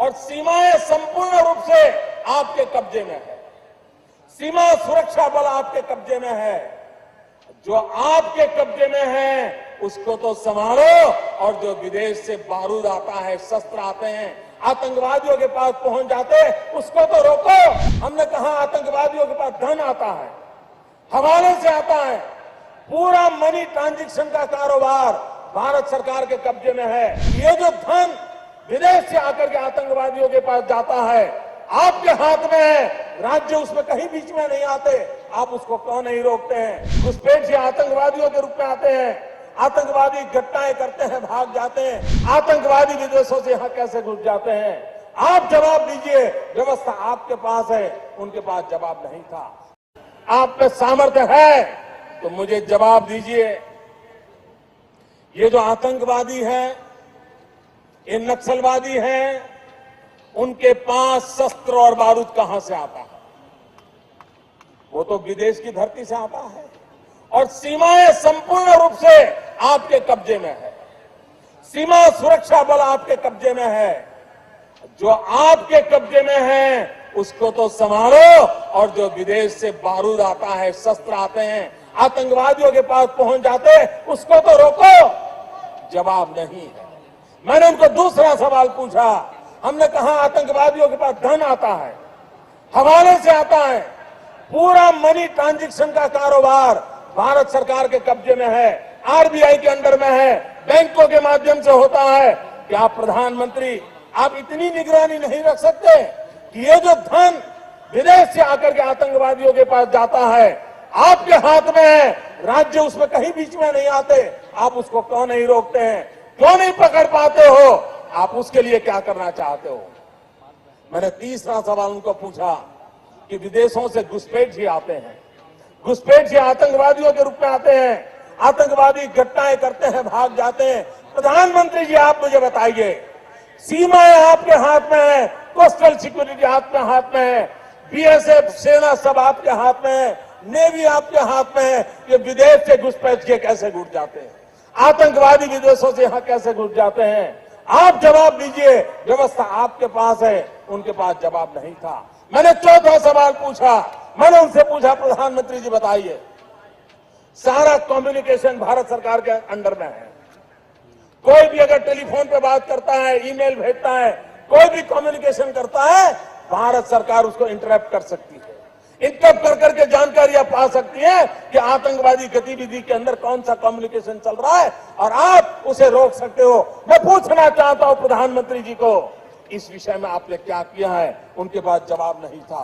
और सीमाएं संपूर्ण रूप से आपके कब्जे में है। सीमा सुरक्षा बल आपके कब्जे में है। जो आपके कब्जे में है उसको तो संभालो, और जो विदेश से बारूद आता है, शस्त्र आते हैं, आतंकवादियों के पास पहुंच जाते हैं, उसको तो रोको। हमने कहा आतंकवादियों के पास धन आता है, हवाले से आता है। पूरा मनी ट्रांजैक्शन का कारोबार भारत सरकार के कब्जे में है। ये जो धन विदेश से आकर के आतंकवादियों के पास जाता है, आपके हाथ में है। राज्य उसमें कहीं बीच में नहीं आते, आप उसको क्यों नहीं रोकते हैं? घुसपैठ से आतंकवादियों के रूप में आते हैं, आतंकवादी घटनाएं करते हैं, भाग जाते हैं। आतंकवादी विदेशों से यहां कैसे घुस जाते हैं? आप जवाब दीजिए। व्यवस्था आपके पास है, उनके पास जवाब नहीं था। आप में सामर्थ्य है तो मुझे जवाब दीजिए। ये जो आतंकवादी है, ये नक्सलवादी हैं, उनके पास शस्त्र और बारूद कहां से आता है? वो तो विदेश की धरती से आता है। और सीमाएं संपूर्ण रूप से आपके कब्जे में है। सीमा सुरक्षा बल आपके कब्जे में है। जो आपके कब्जे में है उसको तो संभालो, और जो विदेश से बारूद आता है, शस्त्र आते हैं, आतंकवादियों के पास पहुंच जाते हैं, उसको तो रोको। जवाब नहीं है। मैंने उनको दूसरा सवाल पूछा। हमने कहा आतंकवादियों के पास धन आता है, हवाले से आता है। पूरा मनी ट्रांजैक्शन का कारोबार भारत सरकार के कब्जे में है, आरबीआई के अंडर में है, बैंकों के माध्यम से होता है। क्या प्रधानमंत्री आप इतनी निगरानी नहीं रख सकते कि ये जो धन विदेश से आकर के आतंकवादियों के पास जाता है, आपके हाथ में है। राज्य उसमें कहीं बीच में नहीं आते, आप उसको क्यों नहीं रोकते हैं? क्यों नहीं पकड़ पाते हो? आप उसके लिए क्या करना चाहते हो? मैंने तीसरा सवाल उनको पूछा कि विदेशों से घुसपैठ आते हैं, घुसपैठ से आतंकवादियों के रूप में आते हैं, आतंकवादी घटनाएं करते हैं, भाग जाते हैं। प्रधानमंत्री जी आप मुझे बताइए, सीमाएं आपके हाथ में है, कोस्टल सिक्योरिटी आपके हाथ में है, बीएसएफ सेना सब आपके हाथ में है, नेवी आपके हाथ में है। ये विदेश से घुसपैठ के कैसे घुस जाते हैं? आतंकवादी विदेशों से यहां कैसे घुस जाते हैं? आप जवाब दीजिए। व्यवस्था आपके पास है, उनके पास जवाब नहीं था। मैंने चौथा सवाल पूछा। मैंने उनसे पूछा, प्रधानमंत्री जी बताइए, सारा कम्युनिकेशन भारत सरकार के अंडर में है। कोई भी अगर टेलीफोन पे बात करता है, ईमेल भेजता है, कोई भी कम्युनिकेशन करता है, भारत सरकार उसको इंटरप्ट कर सकती है। इंटरप्ट कर करके जानकारियां पा सकती है कि आतंकवादी गतिविधि के अंदर कौन सा कम्युनिकेशन चल रहा है, और आप उसे रोक सकते हो। मैं पूछना चाहता हूं प्रधानमंत्री जी को, इस विषय में आपने क्या किया है? उनके पास जवाब नहीं था।